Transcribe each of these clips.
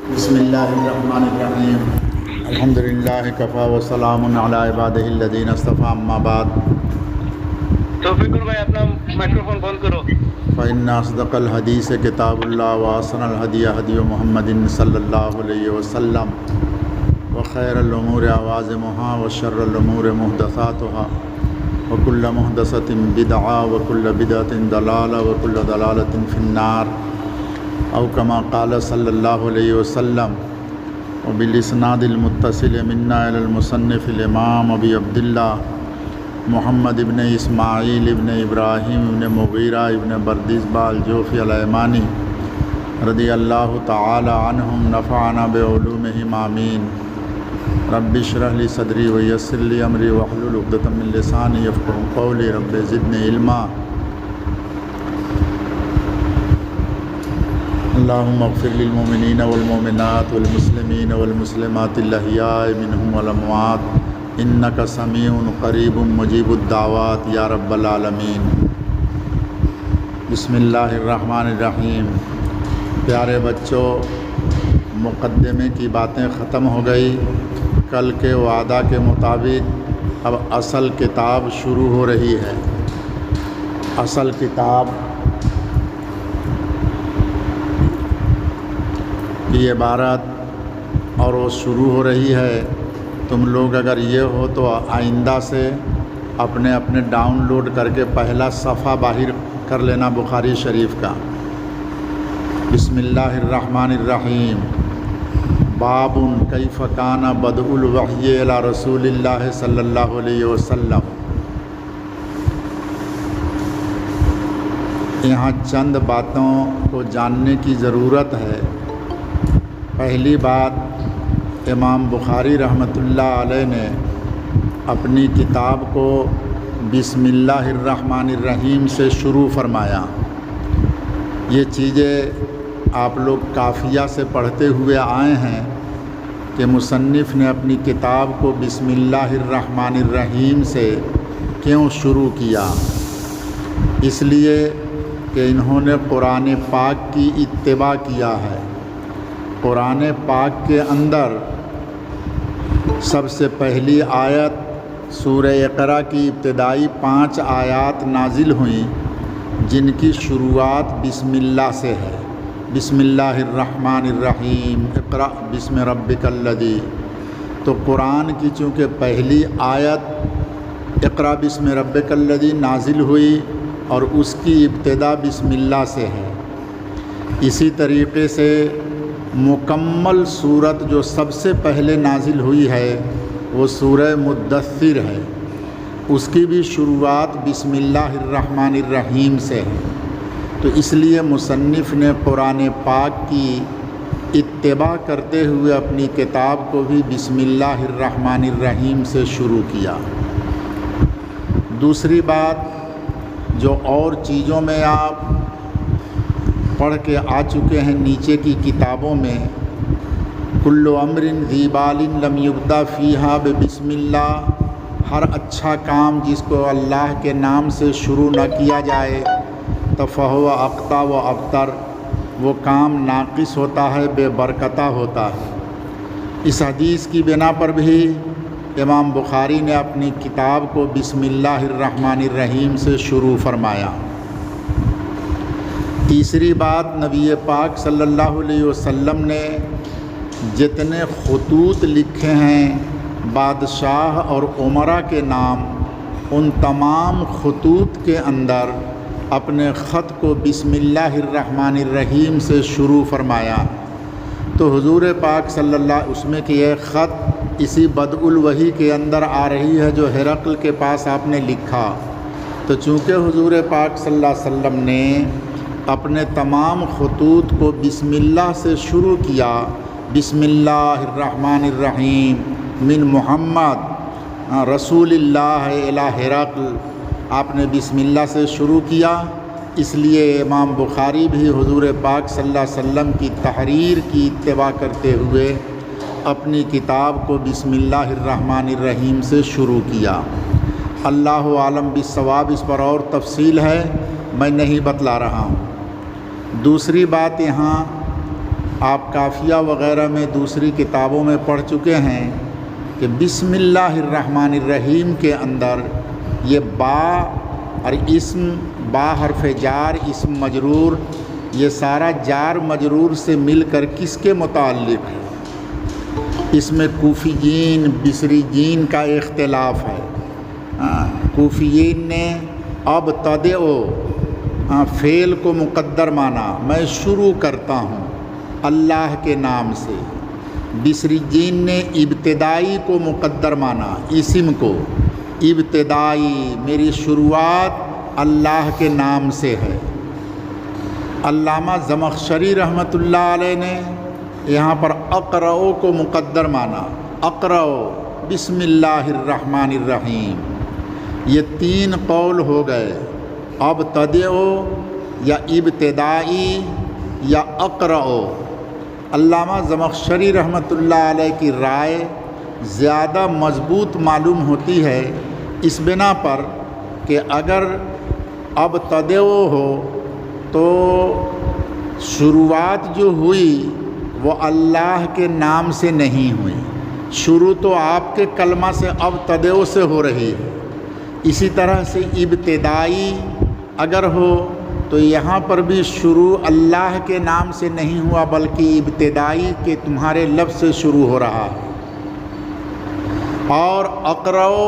بسم اللہ الرحمن الرحیم الحمد للہ کفا وسلام علی عبادہ الذین اصطفیٰ اما بعد توفیق بھائی اپنا مائکروفون بند کرو۔ فإن أصدق الحدیث کتاب اللہ وأحسن الہدی ہدی محمد صلی اللہ علیہ وسلم وخیر الامور عوازمها وشر الامور محدثاتها وکل محدثۃ بدعہ وکل بدعۃ ضلالہ وکل ضلالۃ فی النار او کما قال صلی اللہ علیہ وسلم وبالاسناد المتصل منا الی المصنف الامام ابی عبداللہ محمد ابن اسماعیل ابن ابراہیم ابن مغیرہ ابن بردزبہ الجوفی الایمانی رضی اللہ تعالی عنہم نفعنا بعلومہم آمین۔ رب اشرح لی صدری ویسر لی امری واحلل عقدۃ من لسانی یفقہوا قولی رب زدنی علما۔ اللہم اغفر للمؤمنین والمؤمنات والمسلمین والمسلمات الاحیاء منہم والاموات انک سمیع قریب مجیب الدعوات یا رب العالمین۔ بسم اللہ الرحمن الرحیم۔ پیارے بچوں، مقدمے کی باتیں ختم ہو گئی۔ کل کے وعدہ کے مطابق اب اصل کتاب شروع ہو رہی ہے۔ اصل کتاب کی عبارت اور وہ شروع ہو رہی ہے۔ تم لوگ اگر یہ ہو تو آئندہ سے اپنے ڈاؤن لوڈ کر کے پہلا صفحہ باہر کر لینا بخاری شریف کا۔ بسم اللہ الرحمن الرحیم۔ باب کیف کان بدء الوحی الی رسول اللہ صلی اللہ علیہ وسلم۔ یہاں چند باتوں کو جاننے کی ضرورت ہے۔ پہلی بات، امام بخاری رحمۃ اللہ علیہ نے اپنی کتاب کو بسم اللہ الرحمن الرحیم سے شروع فرمایا۔ یہ چیزیں آپ لوگ قافیہ سے پڑھتے ہوئے آئے ہیں کہ مصنف نے اپنی کتاب کو بسم اللہ الرحمن الرحیم سے کیوں شروع کیا؟ اس لیے کہ انہوں نے قرآن پاک کی اتباع کیا ہے۔ قرآن پاک کے اندر سب سے پہلی آیت سورہ اقرا کی ابتدائی 5 آیات نازل ہوئیں، جن کی شروعات بسم اللہ سے ہے۔ بسم اللہ الرحمن الرحیم، اقرأ بسم ربک الذی۔ تو قرآن کی چونکہ پہلی آیت اقرأ بسم ربک الذی نازل ہوئی اور اس کی ابتدا بسم اللہ سے ہے۔ اسی طریقے سے مکمل صورت جو سب سے پہلے نازل ہوئی ہے وہ سورہ مدثر ہے، اس کی بھی شروعات بسم اللہ الرحمن الرحیم سے ہے۔ تو اس لیے مصنف نے قرآن پاک کی اتباع کرتے ہوئے اپنی کتاب کو بھی بسم اللہ الرحمن الرحیم سے شروع کیا۔ دوسری بات، جو اور چیزوں میں آپ پڑھ کے آ چکے ہیں نیچے کی کتابوں میں، کل امر ذی بال لم یبدأ فیہا بسم اللہ، ہر اچھا کام جس کو اللہ کے نام سے شروع نہ کیا جائے تو فہو اقطع و ابتر، وہ کام ناقص ہوتا ہے، بے برکتہ ہوتا ہے۔ اس حدیث کی بنا پر بھی امام بخاری نے اپنی کتاب کو بسم اللہ الرحمن الرحیم سے شروع فرمایا۔ تیسری بات، نبی پاک صلی اللہ علیہ وسلم نے جتنے خطوط لکھے ہیں بادشاہ اور امراء کے نام، ان تمام خطوط کے اندر اپنے خط کو بسم اللہ الرحمن الرحیم سے شروع فرمایا۔ تو حضور پاک صلی اللہ اس میں کہ یہ خط اسی بدء الوحی کے اندر آ رہی ہے جو ہرقل کے پاس آپ نے لکھا۔ تو چونکہ حضور پاک صلی اللہ علیہ وسلم نے اپنے تمام خطوط کو بسم اللہ سے شروع کیا، بسم اللہ الرحمن الرحیم من محمد رسول اللہ الی ہرقل، آپ نے بسم اللہ سے شروع کیا۔ اس لیے امام بخاری بھی حضور پاک صلی اللہ علیہ وسلم کی تحریر کی اتباع کرتے ہوئے اپنی کتاب کو بسم اللہ الرحمن الرحیم سے شروع کیا۔ اللہ عالم بالصواب، اس پر اور تفصیل ہے، میں نہیں بتلا رہا ہوں۔ دوسری بات، یہاں آپ کافیہ وغیرہ میں دوسری کتابوں میں پڑھ چکے ہیں کہ بسم اللہ الرحمن الرحیم کے اندر یہ با اور اسم، با حرف جار، اسم مجرور، یہ سارا جار مجرور سے مل کر کس کے متعلق ہے؟ اس میں کوفیین بصریین کا اختلاف ہے۔ کوفیین نے ابتدئ فعل کو مقدر مانا، میں شروع کرتا ہوں اللہ کے نام سے۔ بصریین نے ابتدائی کو مقدر مانا، اسم کو، ابتدائی، میری شروعات اللہ کے نام سے ہے۔ علامہ زمخشری رحمۃ اللہ علیہ نے یہاں پر اقرؤ کو مقدر مانا، اقرؤ بسم اللہ الرحمن الرحیم۔ یہ تین قول ہو گئے، ابتدئ یا ابتدائی یا اقرؤ۔ علامہ زمخشری رحمۃ اللہ علیہ کی رائے زیادہ مضبوط معلوم ہوتی ہے اس بنا پر کہ اگر ابتدئ ہو تو شروعات جو ہوئی وہ اللہ کے نام سے نہیں ہوئی، شروع تو آپ کے کلمہ سے ابتدئ سے ہو رہی ہے۔ اسی طرح سے ابتدائی اگر ہو تو یہاں پر بھی شروع اللہ کے نام سے نہیں ہوا بلکہ ابتدائی کے تمہارے لفظ سے شروع ہو رہا ہے۔ اور اقرؤ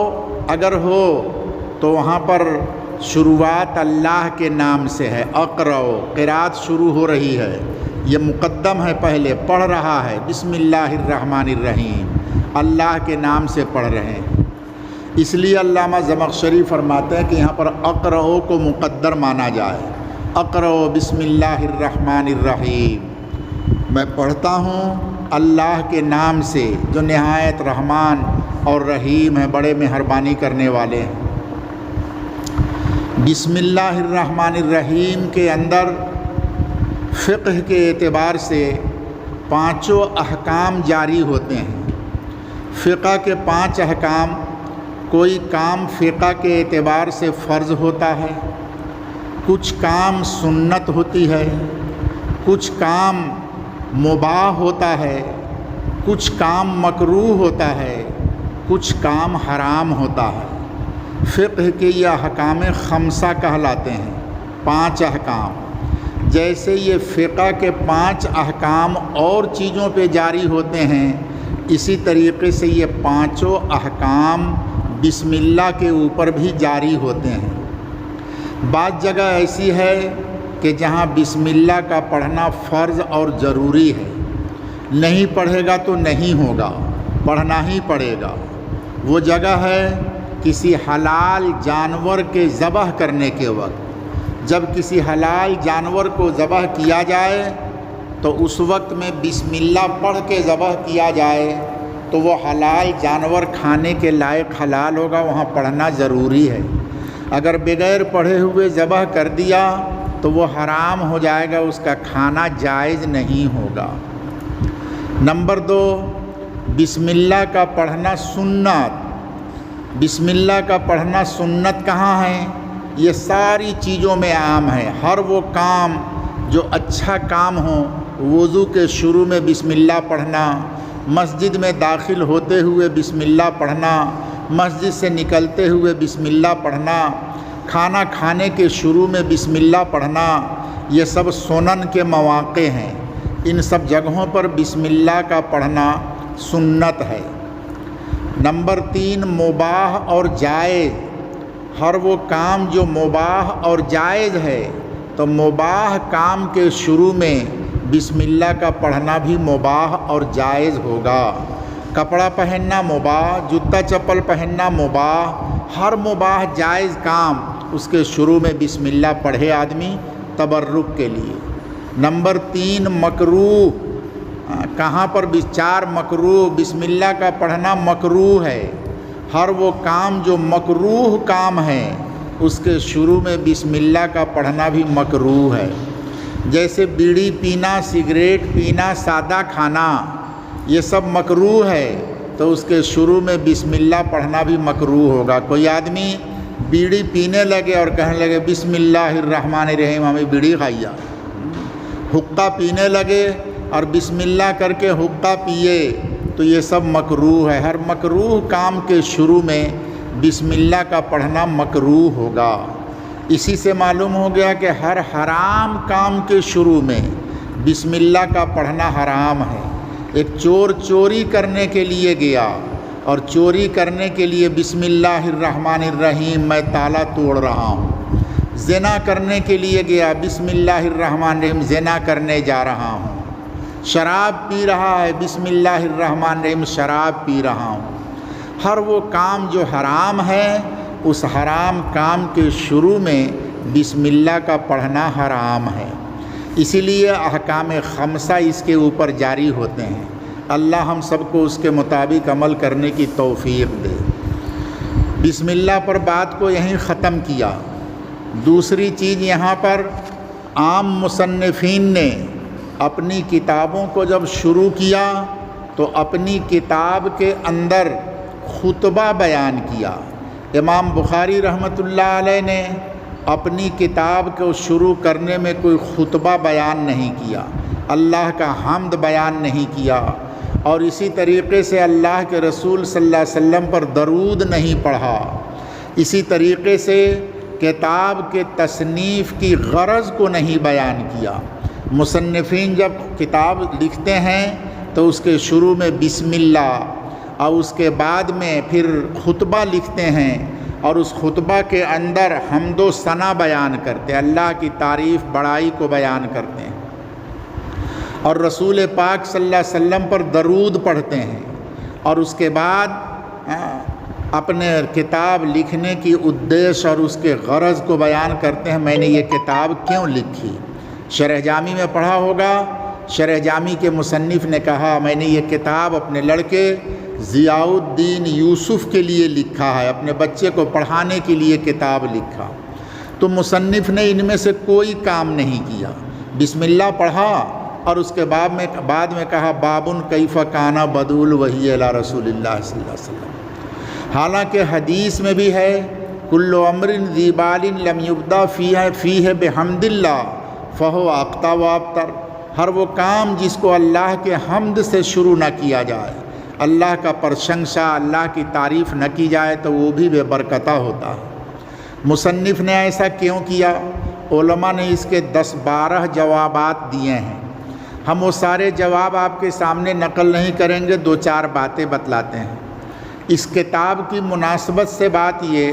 اگر ہو تو وہاں پر شروعات اللہ کے نام سے ہے، اقرؤ، قرات شروع ہو رہی ہے، یہ مقدم ہے، پہلے پڑھ رہا ہے بسم اللہ الرحمن الرحیم، اللہ کے نام سے پڑھ رہے ہیں۔ اس لیے علامہ زمخشری فرماتے ہیں کہ یہاں پر اقرؤ کو مقدر مانا جائے، اقرؤ بسم اللہ الرحمن الرحیم، میں پڑھتا ہوں اللہ کے نام سے جو نہایت رحمان اور رحیم ہے، بڑے مہربانی کرنے والے ہیں۔ بسم اللہ الرحمن الرحیم کے اندر فقہ کے اعتبار سے پانچوں احکام جاری ہوتے ہیں۔ فقہ کے 5 احکام، کوئی کام فقہ کے اعتبار سے فرض ہوتا ہے، کچھ کام سنت ہوتی ہے، کچھ کام مباح ہوتا ہے، کچھ کام مکروہ ہوتا ہے، کچھ کام حرام ہوتا ہے۔ فقہ کے یہ احکام خمسہ کہلاتے ہیں، 5 احکام۔ جیسے یہ فقہ کے 5 احکام اور چیزوں پہ جاری ہوتے ہیں، اسی طریقے سے یہ 5 احکام بسم اللہ کے اوپر بھی جاری ہوتے ہیں۔ بعض جگہ ایسی ہے کہ جہاں بسم اللہ کا پڑھنا فرض اور ضروری ہے، نہیں پڑھے گا تو نہیں ہوگا، پڑھنا ہی پڑے گا۔ وہ جگہ ہے کسی حلال جانور کے ذبح کرنے کے وقت، جب کسی حلال جانور کو ذبح کیا جائے تو اس وقت میں بسم اللہ پڑھ کے ذبح کیا جائے تو وہ حلال جانور کھانے کے لائق حلال ہوگا، وہاں پڑھنا ضروری ہے۔ اگر بغیر پڑھے ہوئے ذبح کر دیا تو وہ حرام ہو جائے گا، اس کا کھانا جائز نہیں ہوگا۔ نمبر 2، بسم اللہ کا پڑھنا سنت۔ بسم اللہ کا پڑھنا سنت کہاں ہے؟ یہ ساری چیزوں میں عام ہے۔ ہر وہ کام جو اچھا کام ہو، وضو کے شروع میں بسم اللہ پڑھنا، مسجد میں داخل ہوتے ہوئے بسم اللہ پڑھنا، مسجد سے نکلتے ہوئے بسم اللہ پڑھنا، کھانا کھانے کے شروع میں بسم اللہ پڑھنا، یہ سب سنن کے مواقع ہیں۔ ان سب جگہوں پر بسم اللہ کا پڑھنا سنت ہے۔ نمبر 3، مباح اور جائز۔ ہر وہ کام جو مباح اور جائز ہے تو مباح کام کے شروع میں بسم اللہ کا پڑھنا بھی مباح اور جائز ہوگا۔ کپڑا پہننا مباح، جوتا چپل پہننا مباح، ہر مباح جائز کام اس کے شروع میں بسم اللہ پڑھے آدمی تبرک کے لیے۔ نمبر 3، مکروہ۔ کہاں پر 4 مکروہ، بسم اللہ کا پڑھنا مکروہ ہے۔ ہر وہ کام جو مکروہ کام ہے اس کے شروع میں بسم اللہ کا پڑھنا بھی مکروہ ہے۔ جیسے بیڑی پینا، سگریٹ پینا، سادہ کھانا، یہ سب مکروہ ہے تو اس کے شروع میں بسم اللہ پڑھنا بھی مکروہ ہوگا۔ کوئی آدمی بیڑی پینے لگے اور کہنے لگے بسم اللہ الرحمن الرحیم، ہمیں بیڑی کھائیا۔ حقہ پینے لگے اور بسم اللہ کر کے حقہ پیے تو یہ سب مکروہ ہے۔ ہر مکروہ کام کے شروع میں بسم اللہ کا پڑھنا مکروہ ہوگا۔ اسی سے معلوم ہو گیا کہ ہر حرام کام کے شروع میں بسم اللہ کا پڑھنا حرام ہے۔ ایک چور چوری کرنے کے لیے گیا اور چوری کرنے کے لیے بسم اللہ الرحمن الرحیم میں تالا توڑ رہا ہوں۔ زنا کرنے کے لیے گیا، بسم اللہ الرحمن الرحیم زنا کرنے جا رہا ہوں۔ شراب پی رہا ہے، بسم اللہ الرحمن الرحیم شراب پی رہا ہوں۔ ہر وہ کام جو حرام ہے اس حرام کام کے شروع میں بسم اللہ کا پڑھنا حرام ہے۔ اسی لیے احکام خمسہ اس کے اوپر جاری ہوتے ہیں۔ اللہ ہم سب کو اس کے مطابق عمل کرنے کی توفیق دے۔ بسم اللہ پر بات کو یہیں ختم کیا۔ دوسری چیز یہاں پر عام مصنفین نے اپنی کتابوں کو جب شروع کیا تو اپنی کتاب کے اندر خطبہ بیان کیا۔ امام بخاری رحمۃ اللہ علیہ نے اپنی کتاب کو شروع کرنے میں کوئی خطبہ بیان نہیں کیا، اللہ کا حمد بیان نہیں کیا، اور اسی طریقے سے اللہ کے رسول صلی اللہ علیہ وسلم پر درود نہیں پڑھا۔ اسی طریقے سے کتاب کے تصنیف کی غرض کو نہیں بیان کیا۔ مصنفین جب کتاب لکھتے ہیں تو اس کے شروع میں بسم اللہ اور اس کے بعد میں پھر خطبہ لکھتے ہیں اور اس خطبہ کے اندر حمد و ثنا بیان کرتے ہیں، اللہ کی تعریف بڑائی کو بیان کرتے ہیں، اور رسول پاک صلی اللہ علیہ وسلم پر درود پڑھتے ہیں، اور اس کے بعد اپنے کتاب لکھنے کی ادیش اور اس کے غرض کو بیان کرتے ہیں۔ میں نے یہ کتاب کیوں لکھی؟ شرح جامی میں پڑھا ہوگا، شرح جامی کے مصنف نے کہا میں نے یہ کتاب اپنے لڑکے ضیاء الدین یوسف کے لیے لکھا ہے، اپنے بچے کو پڑھانے کے لیے کتاب لکھا۔ تو مصنف نے ان میں سے کوئی کام نہیں کیا، بسم اللہ پڑھا اور اس کے بعد میں کہا بابن کیف کانا بدول وحی الی رسول اللہ صلی اللہ علیہ وسلم۔ حالانکہ حدیث میں بھی ہے کل امر ذی بال لم یبدا فیہ بحمد اللہ فہو اقطع و ابتر۔ ہر وہ کام جس کو اللہ کے حمد سے شروع نہ کیا جائے، اللہ کا پرشنسا، اللہ کی تعریف نہ کی جائے تو وہ بھی بے برکتہ ہوتا ہے۔ مصنف نے ایسا کیوں کیا؟ علماء نے اس کے 10-12 جوابات دیے ہیں۔ ہم وہ سارے جواب آپ کے سامنے نقل نہیں کریں گے، 2-4 باتیں بتلاتے ہیں۔ اس کتاب کی مناسبت سے بات یہ،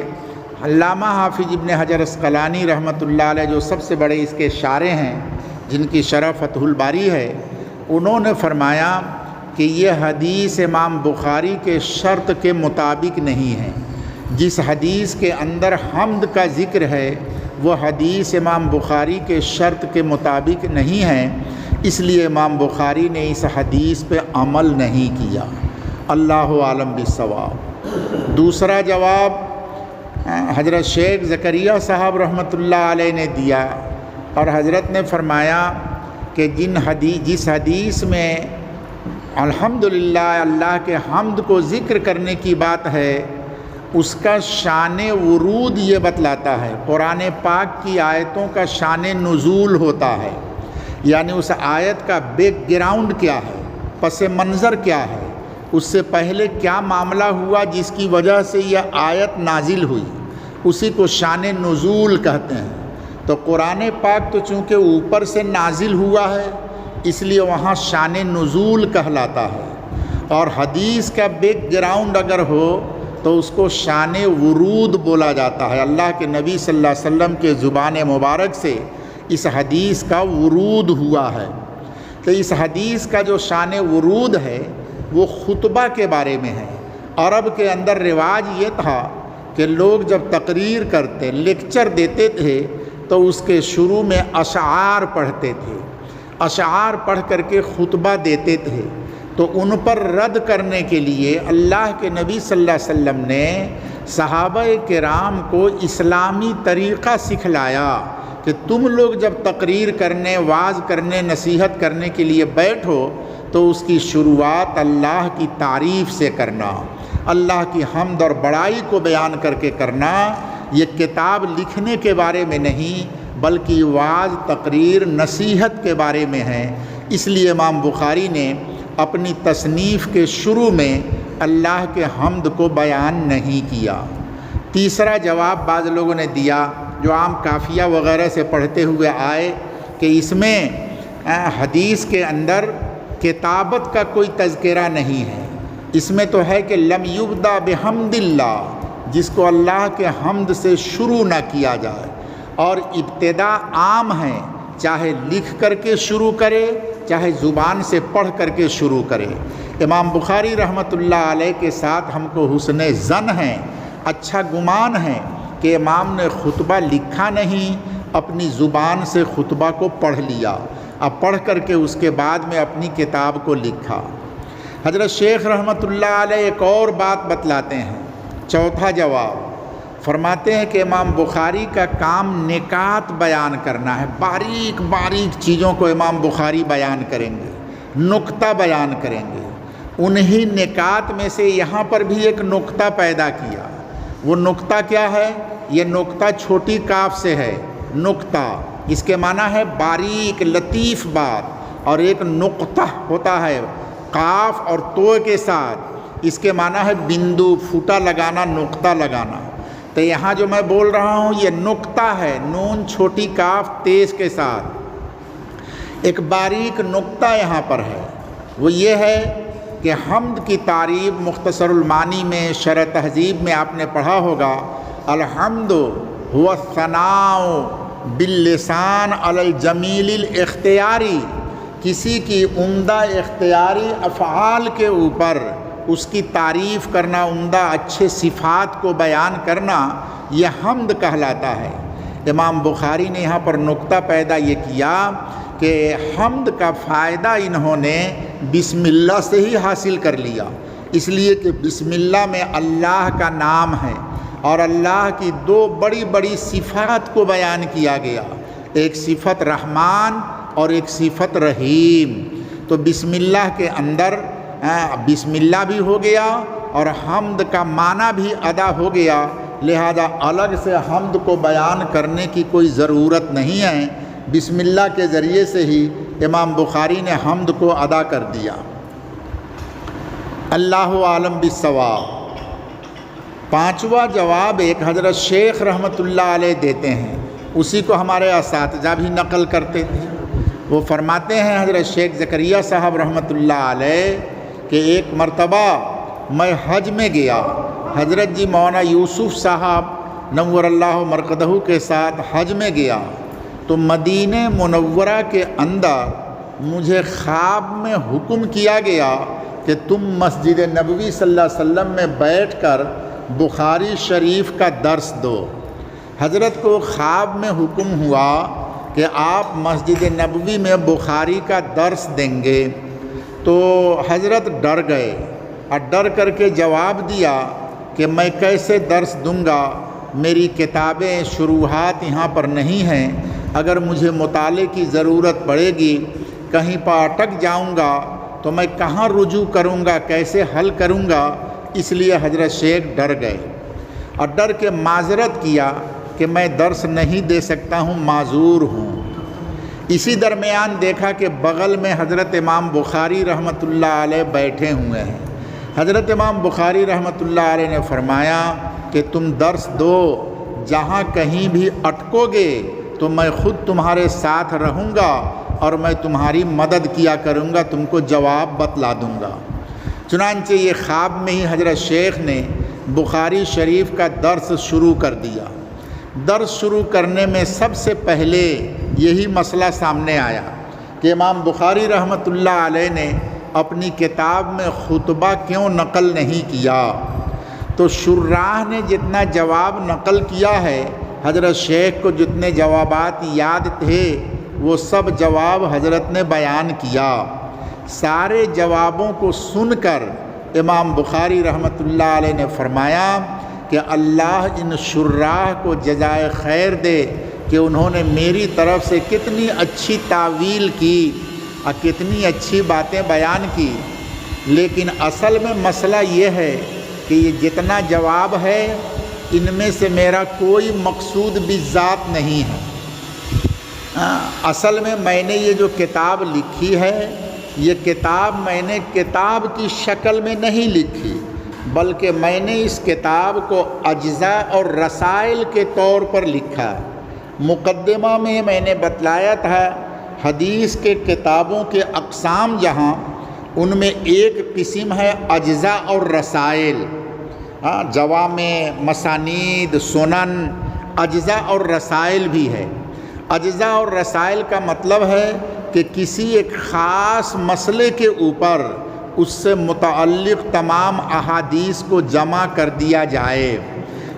علامہ حافظ ابن حجر عسقلانی رحمۃ اللہ علیہ جو سب سے بڑے اس کے شارح ہیں، جن کی شرح فتح الباری ہے، انہوں نے فرمایا کہ یہ حدیث امام بخاری کے شرط کے مطابق نہیں ہے۔ جس حدیث کے اندر حمد کا ذکر ہے وہ حدیث امام بخاری کے شرط کے مطابق نہیں ہے، اس لیے امام بخاری نے اس حدیث پہ عمل نہیں کیا۔ اللہ عالم بالصواب۔ دوسرا جواب حضرت شیخ زکریہ صاحب رحمۃ اللہ علیہ نے دیا، اور حضرت نے فرمایا کہ جس حدیث میں الحمدللہ اللہ کے حمد کو ذکر کرنے کی بات ہے، اس کا شان ورود یہ بتلاتا ہے، قرآن پاک کی آیتوں کا شان نزول ہوتا ہے، یعنی اس آیت کا بیک گراؤنڈ کیا ہے، پس منظر کیا ہے، اس سے پہلے کیا معاملہ ہوا جس کی وجہ سے یہ آیت نازل ہوئی، اسی کو شان نزول کہتے ہیں۔ تو قرآن پاک تو چونکہ اوپر سے نازل ہوا ہے اس لیے وہاں شان نزول کہلاتا ہے، اور حدیث کا بیک گراؤنڈ اگر ہو تو اس کو شان ورود بولا جاتا ہے۔ اللہ کے نبی صلی اللہ علیہ وسلم کے زبان مبارک سے اس حدیث کا ورود ہوا ہے۔ تو اس حدیث کا جو شان ورود ہے وہ خطبہ کے بارے میں ہے۔ عرب کے اندر رواج یہ تھا کہ لوگ جب تقریر کرتے، لیکچر دیتے تھے تو اس کے شروع میں اشعار پڑھتے تھے، اشعار پڑھ کر کے خطبہ دیتے تھے۔ تو ان پر رد کرنے کے لیے اللہ کے نبی صلی اللہ علیہ وسلم نے صحابہ کرام کو اسلامی طریقہ سکھلایا کہ تم لوگ جب تقریر کرنے، وعظ کرنے، نصیحت کرنے کے لیے بیٹھو تو اس کی شروعات اللہ کی تعریف سے کرنا، اللہ کی حمد اور بڑائی کو بیان کر کے کرنا۔ یہ کتاب لکھنے کے بارے میں نہیں بلکہ وعظ، تقریر، نصیحت کے بارے میں ہے۔ اس لیے امام بخاری نے اپنی تصنیف کے شروع میں اللہ کے حمد کو بیان نہیں کیا۔ تیسرا جواب بعض لوگوں نے دیا جو عام قافیہ وغیرہ سے پڑھتے ہوئے آئے کہ اس میں حدیث کے اندر کتابت کا کوئی تذکرہ نہیں ہے، اس میں تو ہے کہ لم یبدا بحمد اللہ، جس کو اللہ کے حمد سے شروع نہ کیا جائے، اور ابتدا عام ہے، چاہے لکھ کر کے شروع کرے چاہے زبان سے پڑھ کر کے شروع کرے۔ امام بخاری رحمۃ اللہ علیہ کے ساتھ ہم کو حسن ظن ہے، اچھا گمان ہے کہ امام نے خطبہ لکھا نہیں، اپنی زبان سے خطبہ کو پڑھ لیا، اب پڑھ کر کے اس کے بعد میں اپنی کتاب کو لکھا۔ حضرت شیخ رحمۃ اللہ علیہ ایک اور بات بتلاتے ہیں، چوتھا جواب فرماتے ہیں کہ امام بخاری کا کام نکات بیان کرنا ہے، باریک باریک چیزوں کو امام بخاری بیان کریں گے، نکتہ بیان کریں گے۔ انہی نکات میں سے یہاں پر بھی ایک نکتہ پیدا کیا، وہ نکتہ کیا ہے؟ یہ نکتہ چھوٹی کاف سے ہے، نکتہ اس کے معنی ہے باریک لطیف بات، اور ایک نقطہ ہوتا ہے قاف اور تو کے ساتھ، اس کے معنی ہے بندو، پھوٹا لگانا، نقطہ لگانا۔ تو یہاں جو میں بول رہا ہوں یہ نقطہ ہے، نون چھوٹی کاف تیز کے ساتھ، ایک باریک نقطہ یہاں پر ہے، وہ یہ ہے کہ حمد کی تعریف مختصر المعانی میں شرح تہذیب میں آپ نے پڑھا ہوگا، الحمد هو الثناء باللسان علی الجمیل الاختیاری، کسی کی عمدہ اختیاری افعال کے اوپر اس کی تعریف کرنا، عمدہ اچھے صفات کو بیان کرنا، یہ حمد کہلاتا ہے۔ امام بخاری نے یہاں پر نقطہ پیدا یہ کیا کہ حمد کا فائدہ انہوں نے بسم اللہ سے ہی حاصل کر لیا، اس لیے کہ بسم اللہ میں اللہ کا نام ہے اور اللہ کی دو بڑی بڑی صفات کو بیان کیا گیا، ایک صفت رحمان اور ایک صفت رحیم۔ تو بسم اللہ کے اندر بسم اللہ بھی ہو گیا اور حمد کا معنی بھی ادا ہو گیا، لہذا الگ سے حمد کو بیان کرنے کی کوئی ضرورت نہیں ہے، بسم اللہ کے ذریعے سے ہی امام بخاری نے حمد کو ادا کر دیا۔ اللہ عالم بالصواب۔ پانچواں جواب ایک حضرت شیخ رحمۃ اللہ علیہ دیتے ہیں، اسی کو ہمارے اساتذہ بھی نقل کرتے تھے۔ وہ فرماتے ہیں حضرت شیخ زکریا صاحب رحمۃ اللہ علیہ کہ ایک مرتبہ میں حج میں گیا، حضرت جی مولانا یوسف صاحب نور اللہ مرقدہ کے ساتھ حج میں گیا، تو مدینہ منورہ کے اندر مجھے خواب میں حکم کیا گیا کہ تم مسجد نبوی صلی اللہ علیہ وسلم میں بیٹھ کر بخاری شریف کا درس دو۔ حضرت کو خواب میں حکم ہوا کہ آپ مسجد نبوی میں بخاری کا درس دیں گے، تو حضرت ڈر گئے اور ڈر کر کے جواب دیا کہ میں کیسے درس دوں گا، میری کتابیں شروحات یہاں پر نہیں ہیں، اگر مجھے مطالعے کی ضرورت پڑے گی، کہیں پر اٹک جاؤں گا تو میں کہاں رجوع کروں گا، کیسے حل کروں گا، اس لیے حضرت شیخ ڈر گئے اور ڈر کے معذرت کیا کہ میں درس نہیں دے سکتا ہوں، معذور ہوں۔ اسی درمیان دیکھا کہ بغل میں حضرت امام بخاری رحمۃ اللہ علیہ بیٹھے ہوئے ہیں۔ حضرت امام بخاری رحمۃ اللہ علیہ نے فرمایا کہ تم درس دو، جہاں کہیں بھی اٹکو گے تو میں خود تمہارے ساتھ رہوں گا اور میں تمہاری مدد کیا کروں گا، تم کو جواب بتلا دوں گا۔ چنانچہ یہ خواب میں ہی حضرت شیخ نے بخاری شریف کا درس شروع کر دیا۔ درس شروع کرنے میں سب سے پہلے یہی مسئلہ سامنے آیا کہ امام بخاری رحمۃ اللہ علیہ نے اپنی کتاب میں خطبہ کیوں نقل نہیں کیا؟ تو شراح نے جتنا جواب نقل کیا ہے، حضرت شیخ کو جتنے جوابات یاد تھے وہ سب جواب حضرت نے بیان کیا۔ سارے جوابوں کو سن کر امام بخاری رحمۃ اللہ علیہ نے فرمایا کہ اللہ ان شراح کو جزائے خیر دے کہ انہوں نے میری طرف سے کتنی اچھی تعویل کی اور کتنی اچھی باتیں بیان کی، لیکن اصل میں مسئلہ یہ ہے کہ یہ جتنا جواب ہے ان میں سے میرا کوئی مقصود بھی ذات نہیں ہے، اصل میں نے یہ جو کتاب لکھی ہے، یہ کتاب میں نے کتاب کی شکل میں نہیں لکھی، بلکہ میں نے اس کتاب کو اجزاء اور رسائل کے طور پر لکھا۔ مقدمہ میں نے بتلایا تھا حدیث کے کتابوں کے اقسام جہاں، ان میں ایک قسم ہے اجزاء اور رسائل، جوامع، مسانید، سنن، اجزاء اور رسائل بھی ہے۔ اجزاء اور رسائل کا مطلب ہے کہ کسی ایک خاص مسئلے کے اوپر اس سے متعلق تمام احادیث کو جمع کر دیا جائے۔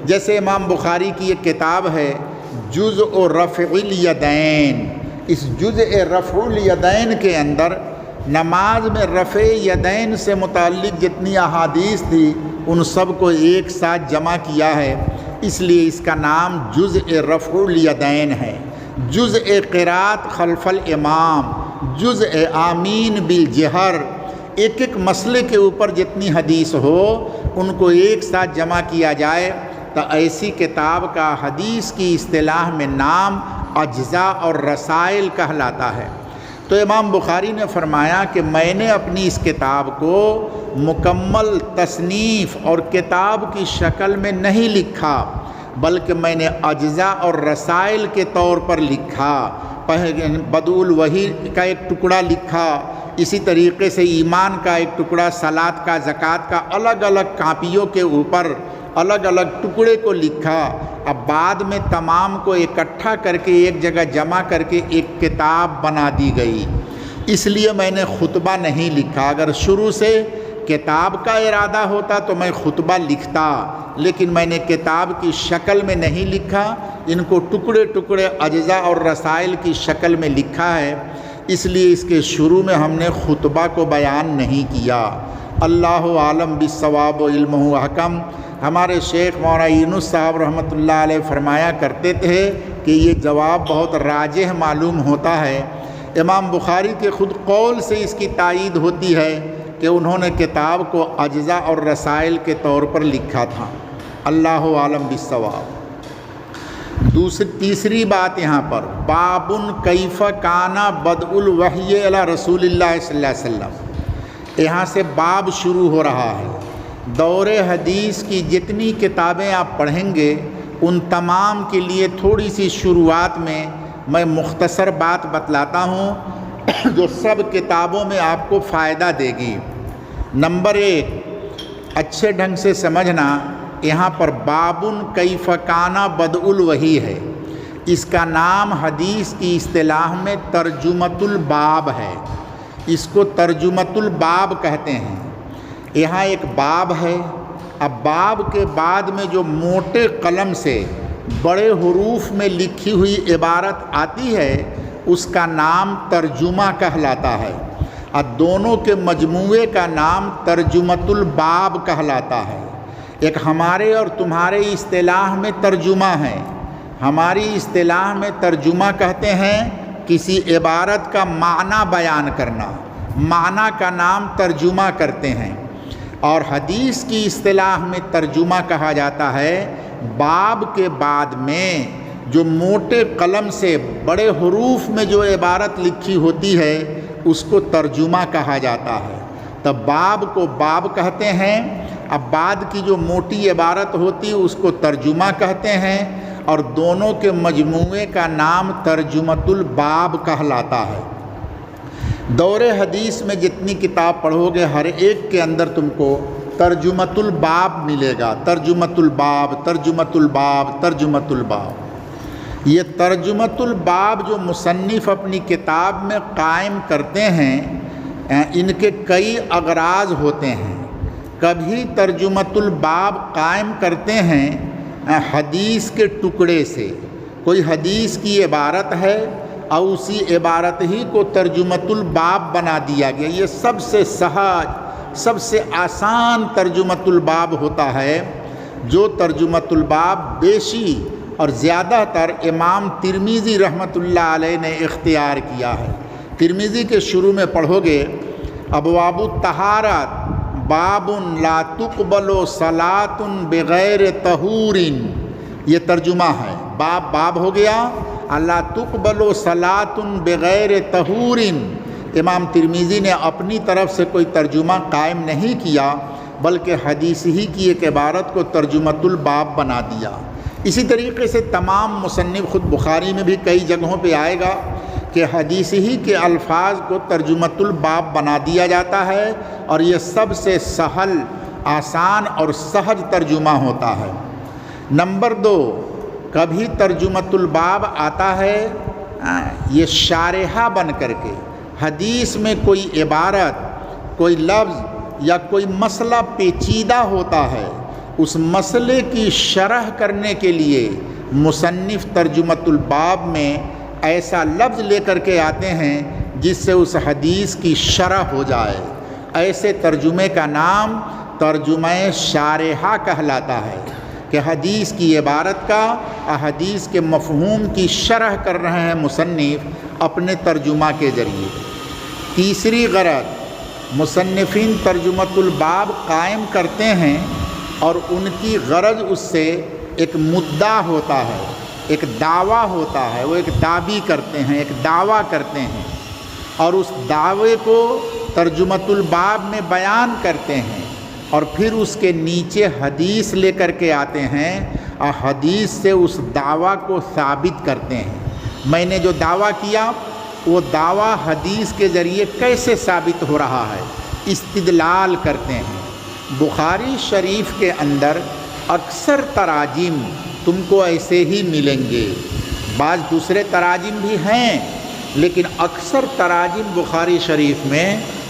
جیسے امام بخاری کی ایک کتاب ہے جزء رفع الیدین، اس جزء رفع الیدین کے اندر نماز میں رفع یدین سے متعلق جتنی احادیث تھی ان سب کو ایک ساتھ جمع کیا ہے، اس لیے اس کا نام جزء رفع الیدین ہے۔ جزء قرات خلف الامام، جزء آمین بالجہر، ایک ایک مسئلے کے اوپر جتنی حدیث ہو ان کو ایک ساتھ جمع کیا جائے تو ایسی کتاب کا حدیث کی اصطلاح میں نام اجزاء اور رسائل کہلاتا ہے۔ تو امام بخاری نے فرمایا کہ میں نے اپنی اس کتاب کو مکمل تصنیف اور کتاب کی شکل میں نہیں لکھا، بلکہ میں نے اجزاء اور رسائل کے طور پر لکھا۔ بدء الوحی کا ایک ٹکڑا لکھا، اسی طریقے سے ایمان کا ایک ٹکڑا، صلاۃ کا، زکوٰۃ کا، الگ الگ کاپیوں کے اوپر الگ الگ ٹکڑے کو لکھا۔ اب بعد میں تمام کو اکٹھا کر کے ایک جگہ جمع کر کے ایک کتاب بنا دی گئی۔ اس لیے میں نے خطبہ نہیں لکھا۔ اگر شروع سے کتاب کا ارادہ ہوتا تو میں خطبہ لکھتا، لیکن میں نے کتاب کی شکل میں نہیں لکھا، ان کو ٹکڑے ٹکڑے اجزاء اور رسائل کی شکل میں لکھا ہے، اس لیے اس کے شروع میں ہم نے خطبہ کو بیان نہیں کیا۔ اللہ عالم بالصواب و علمہ حکم۔ ہمارے شیخ مولانا یونس صاحب رحمۃ اللہ علیہ فرمایا کرتے تھے کہ یہ جواب بہت راجح معلوم ہوتا ہے۔ امام بخاری کے خود قول سے اس کی تائید ہوتی ہے کہ انہوں نے کتاب کو اجزاء اور رسائل کے طور پر لکھا تھا۔ اللہ عالم بالصواب۔ تیسری بات یہاں پر باب کیف کان بدء الوحی علی رسول اللہ صلی اللہ علیہ وسلم، یہاں سے باب شروع ہو رہا ہے۔ دور حدیث کی جتنی کتابیں آپ پڑھیں گے ان تمام کے لیے تھوڑی سی شروعات میں مختصر بات بتلاتا ہوں جو سب کتابوں میں آپ کو فائدہ دے گی۔ نمبر 1، اچھے ڈھنگ سے سمجھنا، یہاں پر باب کیف کان بدء الوحی ہے، اس کا نام حدیث کی اصطلاح میں ترجمۃ الباب ہے، اس کو ترجمۃ الباب کہتے ہیں۔ یہاں ایک باب ہے، اب باب کے بعد میں جو موٹے قلم سے بڑے حروف میں لکھی ہوئی عبارت آتی ہے اس کا نام ترجمہ کہلاتا ہے، اور دونوں کے مجموعے کا نام ترجمۃ الباب کہلاتا ہے۔ ایک ہمارے اور تمہارے اصطلاح میں ترجمہ ہے، ہماری اصطلاح میں ترجمہ کہتے ہیں کسی عبارت کا معنی بیان کرنا، معنی کا نام ترجمہ کرتے ہیں۔ اور حدیث کی اصطلاح میں ترجمہ کہا جاتا ہے باب کے بعد میں جو موٹے قلم سے بڑے حروف میں جو عبارت لکھی ہوتی ہے اس کو ترجمہ کہا جاتا ہے۔ تب باب کو باب کہتے ہیں، اب بعد کی جو موٹی عبارت ہوتی ہے اس کو ترجمہ کہتے ہیں، اور دونوں کے مجموعے کا نام ترجمۃ الباب کہلاتا ہے۔ دور حدیث میں جتنی کتاب پڑھو گے ہر ایک کے اندر تم کو ترجمۃ الباب ملے گا، ترجمۃ الباب، ترجمۃ الباب، ترجمۃ الباب۔ یہ ترجمۃ الباب جو مصنف اپنی کتاب میں قائم کرتے ہیں ان کے کئی اغراض ہوتے ہیں۔ کبھی ترجمۃ الباب قائم کرتے ہیں حدیث کے ٹکڑے سے، کوئی حدیث کی عبارت ہے اور اسی عبارت ہی کو ترجمۃ الباب بنا دیا گیا۔ یہ سب سے سہج، سب سے آسان ترجمۃ الباب ہوتا ہے، جو ترجمۃ الباب بیشی اور زیادہ تر امام ترمذی رحمۃ اللہ علیہ نے اختیار کیا ہے۔ ترمذی کے شروع میں پڑھو گے ابواب الطہارت باب لا تقبل صلاۃ بغیر طہور، یہ ترجمہ ہے، باب ہو گیا، لا تقبل صلاۃ بغیر طہور، امام ترمذی نے اپنی طرف سے کوئی ترجمہ قائم نہیں کیا بلکہ حدیث ہی کی ایک عبارت کو ترجمۃ الباب بنا دیا۔ اسی طریقے سے تمام مصنف، خود بخاری میں بھی کئی جگہوں پہ آئے گا کہ حدیث ہی کے الفاظ کو ترجمۃ الباب بنا دیا جاتا ہے، اور یہ سب سے سہل، آسان اور سہج ترجمہ ہوتا ہے۔ نمبر 2، کبھی ترجمۃ الباب آتا ہے یہ شارحہ بن کر کے، حدیث میں کوئی عبارت، کوئی لفظ یا کوئی مسئلہ پیچیدہ ہوتا ہے، اس مسئلے کی شرح کرنے کے لیے مصنف ترجمۃ الباب میں ایسا لفظ لے کر کے آتے ہیں جس سے اس حدیث کی شرح ہو جائے۔ ایسے ترجمے کا نام ترجمہ شارحہ کہلاتا ہے کہ حدیث کی عبارت کا، حدیث کے مفہوم کی شرح کر رہے ہیں مصنف اپنے ترجمہ کے ذریعے۔ تیسری غرض، مصنفین ترجمۃ الباب قائم کرتے ہیں اور ان کی غرض اس سے ایک مدعا ہوتا ہے، ایک دعویٰ ہوتا ہے، وہ ایک دعوی کرتے ہیں، ایک دعویٰ کرتے ہیں، اور اس دعوے کو ترجمۃ الباب میں بیان کرتے ہیں، اور پھر اس کے نیچے حدیث لے کر کے آتے ہیں اور حدیث سے اس دعویٰ کو ثابت کرتے ہیں۔ میں نے جو دعویٰ کیا وہ دعویٰ حدیث کے ذریعے کیسے ثابت ہو رہا ہے، استدلال کرتے ہیں۔ بخاری شریف کے اندر اکثر تراجم تم کو ایسے ہی ملیں گے، بعض دوسرے تراجم بھی ہیں لیکن اکثر تراجم بخاری شریف میں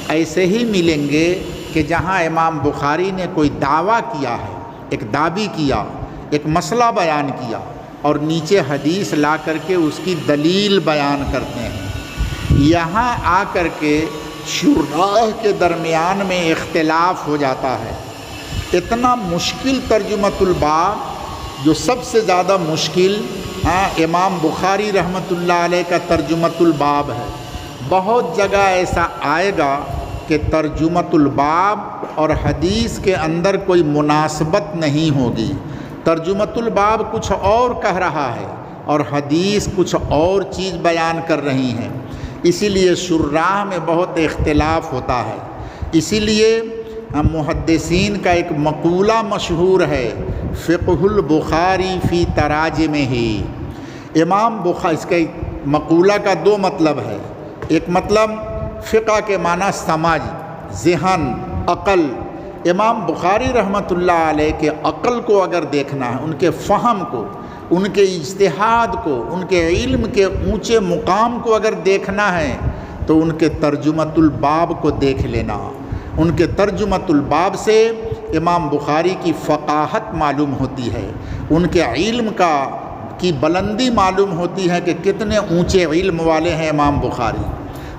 ایسے ہی ملیں گے کہ جہاں امام بخاری نے کوئی دعویٰ کیا ہے، ایک دعوی کیا، ایک مسئلہ بیان کیا، اور نیچے حدیث لا کر کے اس کی دلیل بیان کرتے ہیں۔ یہاں آ کر کے شراح کے درمیان میں اختلاف ہو جاتا ہے۔ اتنا مشکل ترجمۃ الباب، جو سب سے زیادہ مشکل امام بخاری رحمۃ اللہ علیہ کا ترجمۃ الباب ہے۔ بہت جگہ ایسا آئے گا کہ ترجمۃ الباب اور حدیث کے اندر کوئی مناسبت نہیں ہوگی، ترجمۃ الباب کچھ اور کہہ رہا ہے اور حدیث کچھ اور چیز بیان کر رہی ہیں، اسی لیے شراح میں بہت اختلاف ہوتا ہے۔ اسی لیے محدثین کا ایک مقولہ مشہور ہے، فقہ البخاری فی تراجمہ۔ امام بخاری، اس کے مقولہ کا دو مطلب ہے، ایک مطلب فقہ کے معنی سمجھ، ذہن، عقل۔ امام بخاری رحمۃ اللہ علیہ کے عقل کو اگر دیکھنا ہے، ان کے فہم کو، ان کے اجتہاد کو، ان کے علم کے اونچے مقام کو اگر دیکھنا ہے تو ان کے ترجمۃ الباب کو دیکھ لینا۔ ان کے ترجمۃ الباب سے امام بخاری کی فقاہت معلوم ہوتی ہے، ان کے علم کی بلندی معلوم ہوتی ہے کہ کتنے اونچے علم والے ہیں امام بخاری۔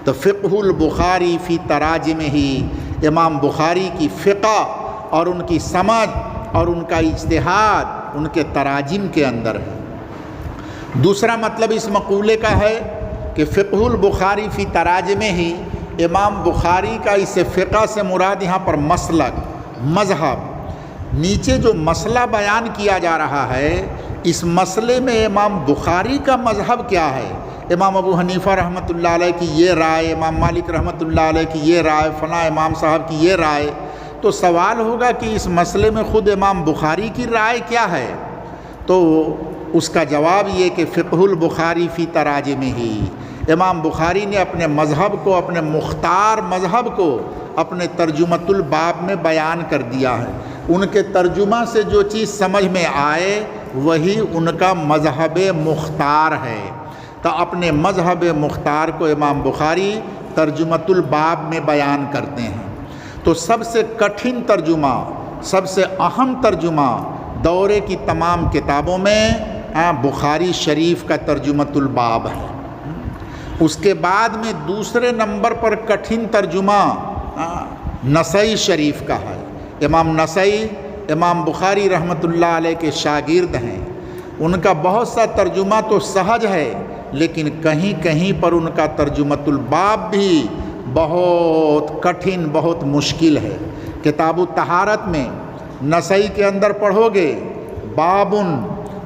تو فقہ البخاری فی تراجمہ، امام بخاری کی فقہ اور ان کی سمجھ اور ان کا اجتہاد ان کے تراجم کے اندر ہے۔ دوسرا مطلب اس مقولے کا ہے کہ فقہ البخاری فی تراجمہ، امام بخاری کا اس فقہ سے مراد یہاں پر مسلک، مذہب۔ نیچے جو مسئلہ بیان کیا جا رہا ہے، اس مسئلے میں امام بخاری کا مذہب کیا ہے، امام ابو حنیفہ رحمۃ اللہ علیہ کی یہ رائے، امام مالک رحمۃ اللہ علیہ کی یہ رائے، فلاں امام صاحب کی یہ رائے، تو سوال ہوگا کہ اس مسئلے میں خود امام بخاری کی رائے کیا ہے؟ تو اس کا جواب یہ کہ فقہ البخاری فی تراجمہ، امام بخاری نے اپنے مذہب کو، اپنے مختار مذہب کو اپنے ترجمۃ الباب میں بیان کر دیا ہے۔ ان کے ترجمہ سے جو چیز سمجھ میں آئے وہی ان کا مذہب مختار ہے، تو اپنے مذہب مختار کو امام بخاری ترجمۃ الباب میں بیان کرتے ہیں۔ تو سب سے کٹھن ترجمہ، سب سے اہم ترجمہ دورے کی تمام کتابوں میں بخاری شریف کا ترجمۃ الباب ہے۔ اس کے بعد میں دوسرے نمبر پر کٹھن ترجمہ نسائی شریف کا ہے۔ امام نسائی امام بخاری رحمۃ اللہ علیہ کے شاگرد ہیں، ان کا بہت سا ترجمہ تو سہج ہے لیکن کہیں کہیں پر ان کا ترجمۃ الباب بھی بہت کٹھن، بہت مشکل ہے۔ کتاب الطہارت میں نسائی کے اندر پڑھو گے، باب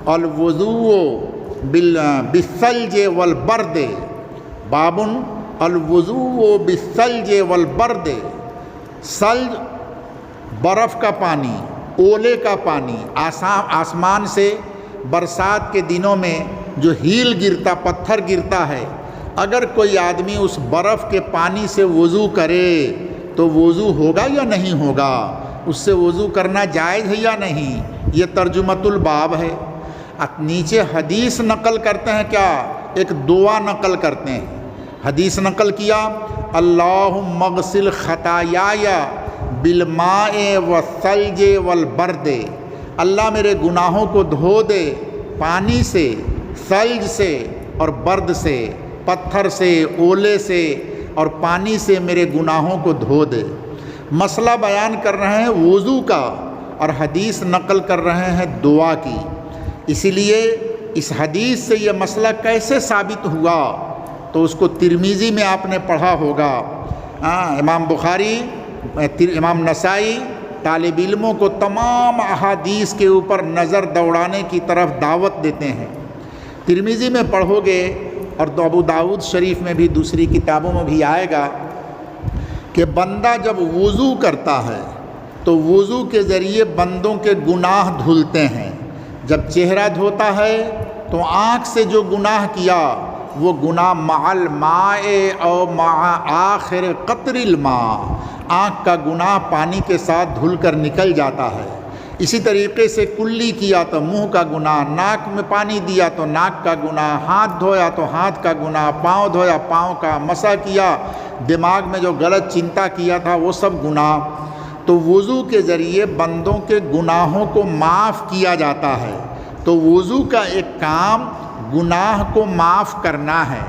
الوضوء بالثلج والبرد، بابن الوضوء بالثلج والبرد، ثلج برف کا پانی، اولے کا پانی، آسمان سے برسات کے دنوں میں جو ہیل گرتا، پتھر گرتا ہے، اگر کوئی آدمی اس برف کے پانی سے وضو کرے تو وضو ہوگا یا نہیں ہوگا؟ اس سے وضو کرنا جائز ہے یا نہیں؟ یہ ترجمۃ الباب ہے۔ نیچے حدیث نقل کرتے ہیں، کیا ایک دعا نقل کرتے ہیں۔ حدیث نقل کیا، اللہم اغسل خطایای بالماء والثلج والبرد، اللہ میرے گناہوں کو دھو دے پانی سے، ثلج سے اور برد سے، پتھر سے، اولے سے اور پانی سے میرے گناہوں کو دھو دے۔ مسئلہ بیان کر رہے ہیں وضو کا اور حدیث نقل کر رہے ہیں دعا کی، اسی لیے اس حدیث سے یہ مسئلہ کیسے ثابت ہوا تو اس کو ترمذی میں آپ نے پڑھا ہوگا۔ امام بخاری، امام نسائی طالب علموں کو تمام احادیث کے اوپر نظر دوڑانے کی طرف دعوت دیتے ہیں۔ ترمذی میں پڑھو گے اور ابو داؤد شریف میں بھی دوسری کتابوں میں بھی آئے گا کہ بندہ جب وضو کرتا ہے تو وضو کے ذریعے بندوں کے گناہ دھلتے ہیں۔ جب چہرہ دھوتا ہے تو آنکھ سے جو گناہ کیا وہ گناہ مع الماء او مع آخر قطر الماء، آنکھ کا گناہ پانی کے ساتھ دھل کر نکل جاتا ہے۔ اسی طریقے سے کلی کیا تو منہ کا گناہ، ناک میں پانی دیا تو ناک کا گناہ، ہاتھ دھویا تو ہاتھ کا گناہ، پاؤں دھویا پاؤں کا، مسح کیا، دماغ میں جو غلط چنتا کیا تھا وہ سب گناہ۔ تو وضو کے ذریعے بندوں کے گناہوں کو معاف کیا جاتا ہے۔ تو وضو کا ایک کام گناہ کو معاف کرنا ہے۔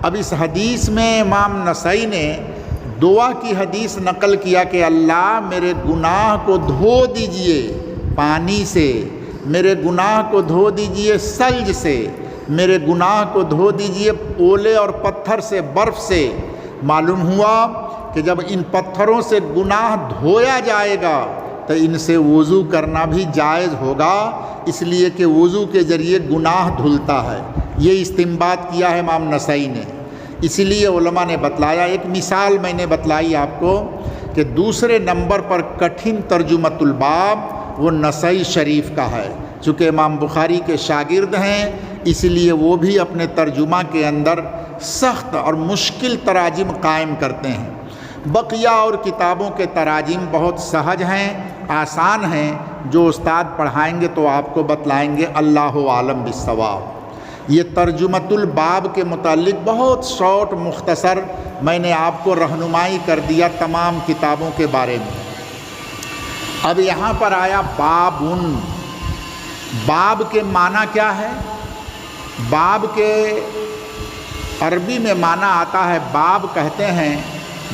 اب اس حدیث میں امام نسائی نے دعا کی حدیث نقل کیا کہ اللہ میرے گناہ کو دھو دیجئے پانی سے، میرے گناہ کو دھو دیجئے ثلج سے، میرے گناہ کو دھو دیجئے اولے اور پتھر سے، برف سے۔ معلوم ہوا کہ جب ان پتھروں سے گناہ دھویا جائے گا تو ان سے وضو کرنا بھی جائز ہوگا، اس لیے کہ وضو کے ذریعے گناہ دھلتا ہے۔ یہ استنباط کیا ہے امام نسائی نے۔ اسی لیے علماء نے بتلایا، ایک مثال میں نے بتلائی آپ کو کہ دوسرے نمبر پر کٹھن ترجمۃ الباب وہ نسائی شریف کا ہے، چونکہ امام بخاری کے شاگرد ہیں اس لیے وہ بھی اپنے ترجمہ کے اندر سخت اور مشکل تراجم قائم کرتے ہیں۔ بقیہ اور کتابوں کے تراجم بہت سہج ہیں، آسان ہیں، جو استاد پڑھائیں گے تو آپ کو بتلائیں گے۔ اللہ عالم بالصواب۔ یہ ترجمۃ الباب کے متعلق بہت شارٹ مختصر میں نے آپ کو رہنمائی کر دیا تمام کتابوں کے بارے میں۔ اب یہاں پر آیا بابن۔ باب کے معنی کیا ہے؟ باب کے عربی میں معنی آتا ہے، باب کہتے ہیں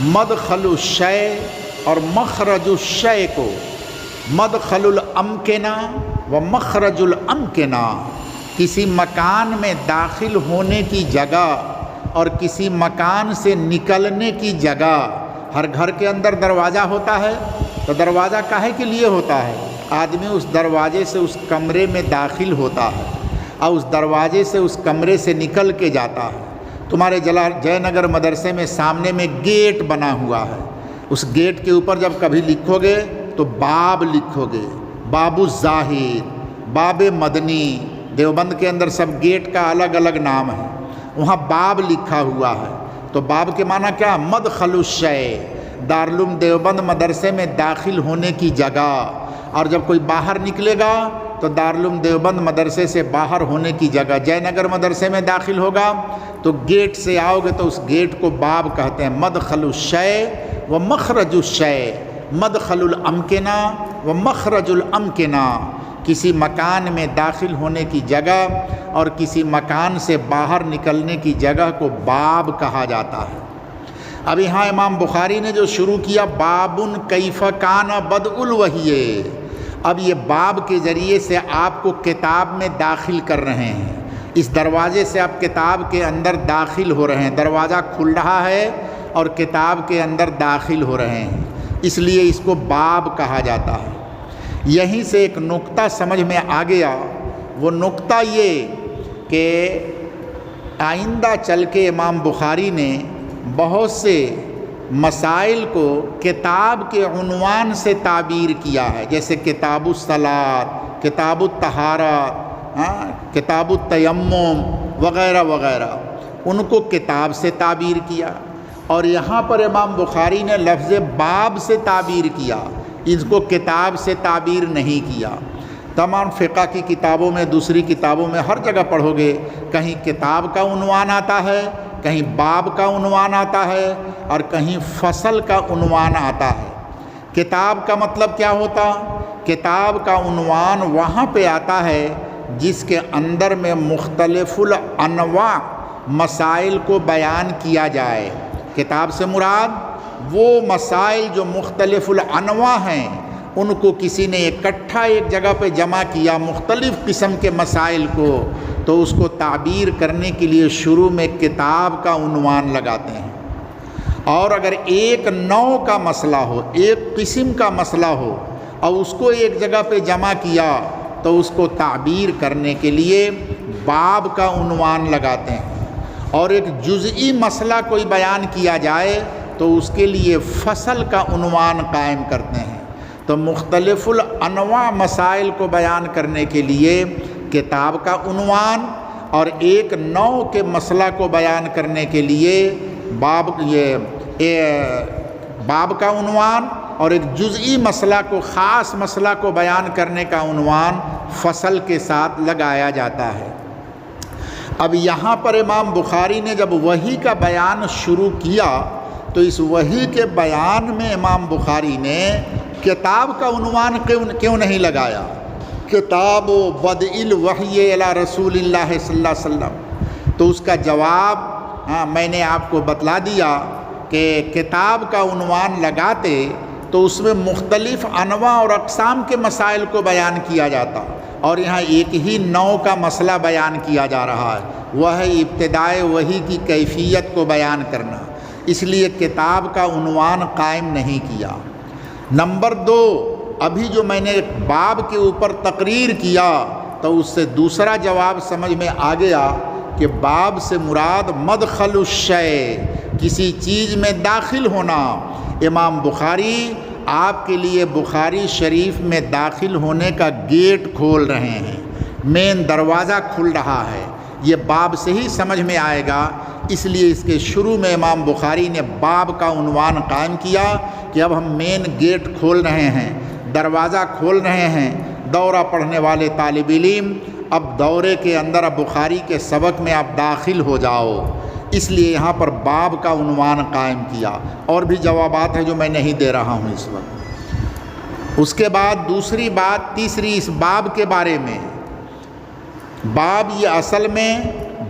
مدخل الشیء اور مخرج الشیء کو، مدخل الامکنہ و مخرج الامکنہ، کسی مکان میں داخل ہونے کی جگہ اور کسی مکان سے نکلنے کی جگہ۔ ہر گھر کے اندر دروازہ ہوتا ہے تو دروازہ کاہے کے لیے ہوتا ہے؟ آدمی اس دروازے سے اس کمرے میں داخل ہوتا ہے اور اس دروازے سے اس کمرے سے نکل کے جاتا ہے۔ تمہارے جے نگر مدرسے میں سامنے میں گیٹ بنا ہوا ہے، اس گیٹ کے اوپر جب کبھی لکھو گے تو باب لکھو گے، باب الزاہد، باب مدنی۔ دیوبند کے اندر سب گیٹ کا الگ الگ نام ہے، وہاں باب لکھا ہوا ہے۔ تو باب کے معنی کیا؟ مدخل الشیء، دارالعلوم دیوبند مدرسے میں داخل ہونے کی جگہ۔ اور جب کوئی باہر نکلے گا تو دارالعلوم دیوبند مدرسے سے باہر ہونے کی جگہ۔ جے نگر مدرسے میں داخل ہوگا تو گیٹ سے آؤ گے تو اس گیٹ کو باب کہتے ہیں۔ مدخل الشیء و مخرج الشیء، مدخل الامکنہ و مخرج الامکنہ، کسی مکان میں داخل ہونے کی جگہ اور کسی مکان سے باہر نکلنے کی جگہ کو باب کہا جاتا ہے۔ اب یہاں امام بخاری نے جو شروع کیا، بابن کیف کان بدء الوحی، اب یہ باب کے ذریعے سے آپ کو کتاب میں داخل کر رہے ہیں۔ اس دروازے سے آپ کتاب کے اندر داخل ہو رہے ہیں، دروازہ کھل رہا ہے اور کتاب کے اندر داخل ہو رہے ہیں، اس لیے اس کو باب کہا جاتا ہے۔ یہیں سے ایک نقطہ سمجھ میں آ گیا، وہ نقطہ یہ کہ کہ آئندہ چل کے امام بخاری نے بہت سے مسائل کو کتاب کے عنوان سے تعبیر کیا ہے، جیسے کتاب الصلاۃ، کتاب الطہارات، کتاب التیمم وغیرہ وغیرہ، ان کو کتاب سے تعبیر کیا، اور یہاں پر امام بخاری نے لفظ باب سے تعبیر کیا، اس کو کتاب سے تعبیر نہیں کیا۔ تمام فقہ کی کتابوں میں، دوسری کتابوں میں ہر جگہ پڑھو گے، کہیں کتاب کا عنوان آتا ہے، کہیں باب کا عنوان آتا ہے، اور کہیں فصل کا عنوان آتا ہے۔ کتاب کا مطلب کیا ہوتا؟ کتاب کا عنوان وہاں پہ آتا ہے جس کے اندر میں مختلف الانواع مسائل کو بیان کیا جائے۔ کتاب سے مراد وہ مسائل جو مختلف الانواع ہیں، ان کو کسی نے اکٹھا ایک جگہ پہ جمع کیا، مختلف قسم کے مسائل کو، تو اس کو تعبیر کرنے کے لیے شروع میں کتاب کا عنوان لگاتے ہیں۔ اور اگر ایک نوع کا مسئلہ ہو، ایک قسم کا مسئلہ ہو، اور اس کو ایک جگہ پہ جمع کیا، تو اس کو تعبیر کرنے کے لیے باب کا عنوان لگاتے ہیں۔ اور ایک جزئی مسئلہ کوئی بیان کیا جائے تو اس کے لیے فصل کا عنوان قائم کرتے ہیں۔ تو مختلف الانواع مسائل کو بیان کرنے کے لیے کتاب کا عنوان، اور ایک نوع کے مسئلہ کو بیان کرنے کے لیے باب کا عنوان، اور ایک جزئی مسئلہ کو، خاص مسئلہ کو بیان کرنے کا عنوان فصل کے ساتھ لگایا جاتا ہے۔ اب یہاں پر امام بخاری نے جب وحی کا بیان شروع کیا تو اس وحی کے بیان میں امام بخاری نے کتاب کا عنوان کیوں نہیں لگایا؟ کتاب و بدء الوحی الی رسول اللہ صلی اللہ علیہ وسلم۔ تو اس کا جواب میں نے آپ کو بتلا دیا کہ کتاب کا عنوان لگاتے تو اس میں مختلف انواع اور اقسام کے مسائل کو بیان کیا جاتا، اور یہاں ایک ہی نوع کا مسئلہ بیان کیا جا رہا ہے، وہ ہے ابتدائے وحی کی کیفیت کو بیان کرنا، اس لیے کتاب کا عنوان قائم نہیں کیا۔ نمبر 2، ابھی جو میں نے باب کے اوپر تقریر کیا تو اس سے دوسرا جواب سمجھ میں آ گیا کہ باب سے مراد مدخل الشیء، کسی چیز میں داخل ہونا۔ امام بخاری آپ کے لیے بخاری شریف میں داخل ہونے کا گیٹ کھول رہے ہیں، مین دروازہ کھل رہا ہے، یہ باب سے ہی سمجھ میں آئے گا۔ اس لیے اس کے شروع میں امام بخاری نے باب کا عنوان قائم کیا کہ اب ہم مین گیٹ کھول رہے ہیں، دروازہ کھول رہے ہیں۔ دورہ پڑھنے والے طالب علم اب دورے کے اندر، اب بخاری کے سبق میں آپ داخل ہو جاؤ، اس لیے یہاں پر باب کا عنوان قائم کیا۔ اور بھی جوابات ہیں جو میں نہیں دے رہا ہوں اس وقت۔ اس کے بعد دوسری بات، تیسری اس باب کے بارے میں، باب یہ اصل میں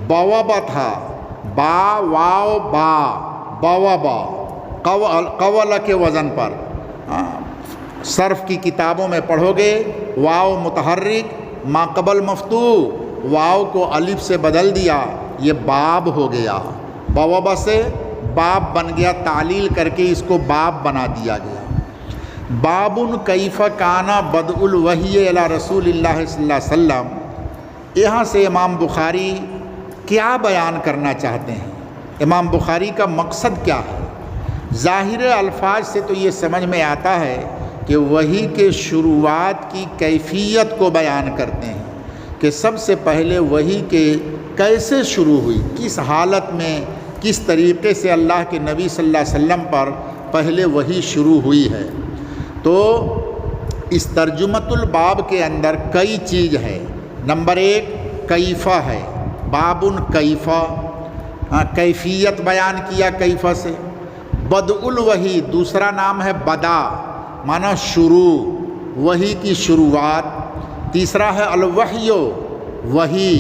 بوابہ تھا، با واو با، بوابہ، قول کے وزن پر۔ صرف کی کتابوں میں پڑھو گے، واو متحرک، ما قبل مفتوح، واو کو الف سے بدل دیا، یہ باب ہو گیا، بوابہ سے باب بن گیا، تعلیل کر کے اس کو باب بنا دیا گیا۔ باب کیف کان بدء الوحی الی رسول اللہ صلی اللہ علیہ وسلم، یہاں سے امام بخاری کیا بیان کرنا چاہتے ہیں؟ امام بخاری کا مقصد کیا ہے؟ ظاہر الفاظ سے تو یہ سمجھ میں آتا ہے کہ وحی کے شروعات کی کیفیت کو بیان کرتے ہیں، کہ سب سے پہلے وحی کے کیسے شروع ہوئی، کس حالت میں، کس طریقے سے اللہ کے نبی صلی اللہ علیہ وسلم پر پہلے وحی شروع ہوئی ہے۔ تو اس ترجمۃ الباب کے اندر کئی چیز ہے۔ نمبر 1 کیفہ ہے، باب کیفہ، کیفیت بیان کیا کیفہ سے۔ بدء الوحی دوسرا نام ہے بدا، معنی شروع، وحی کی شروعات۔ تیسرا ہے الوحی، وحی،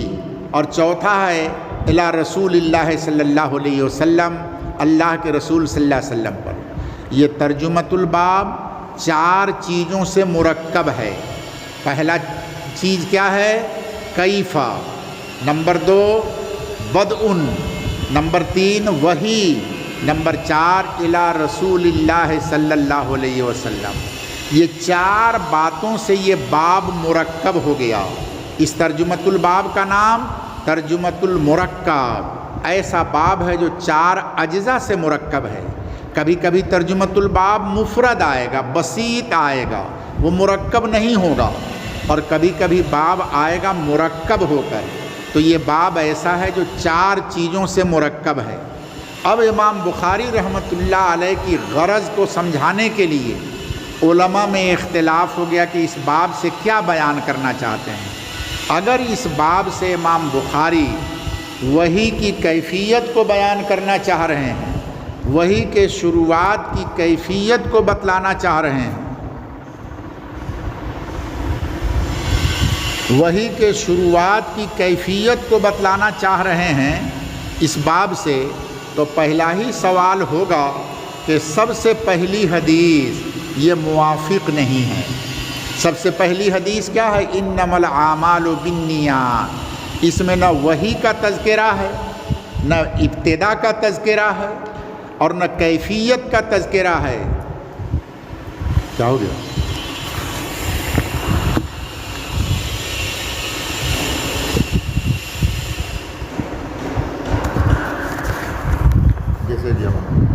اور چوتھا ہے الی رسول اللہ صلی اللہ علیہ وسلم، اللہ کے رسول صلی اللہ علیہ وسلم پر۔ یہ ترجمۃ الباب 4 چیزوں سے مرکب ہے۔ پہلا چیز کیا ہے؟ کیفہ، نمبر 2 بدء، نمبر 3 وحی، نمبر 4 الی رسول اللہ صلی اللہ علیہ وسلم۔ یہ 4 باتوں سے یہ باب مرکب ہو گیا۔ اس ترجمۃ الباب کا نام ترجمۃ المرکب ایسا باب ہے جو 4 اجزاء سے مرکب ہے۔ کبھی کبھی ترجمۃ الباب مفرد آئے گا، بسیط آئے گا، وہ مرکب نہیں ہوگا، اور کبھی کبھی باب آئے گا مرکب ہو کر۔ تو یہ باب ایسا ہے جو 4 چیزوں سے مرکب ہے۔ اب امام بخاری رحمۃ اللہ علیہ کی غرض کو سمجھانے کے لیے علماء میں اختلاف ہو گیا کہ اس باب سے کیا بیان کرنا چاہتے ہیں۔ اگر اس باب سے امام بخاری وحی کی کیفیت کو بیان کرنا چاہ رہے ہیں، وحی کے شروعات کی کیفیت کو بتلانا چاہ رہے ہیں، وحی کے شروعات کی کیفیت کو بتلانا چاہ رہے ہیں اس باب سے، تو پہلا ہی سوال ہوگا کہ سب سے پہلی حدیث یہ موافق نہیں ہے۔ سب سے پہلی حدیث کیا ہے؟ انما الاعمال بالنیات۔ اس میں نہ وحی کا تذکرہ ہے، نہ ابتدا کا تذکرہ ہے، اور نہ کیفیت کا تذکرہ ہے۔ کیا ہو گیا؟ جیسے بھی ہم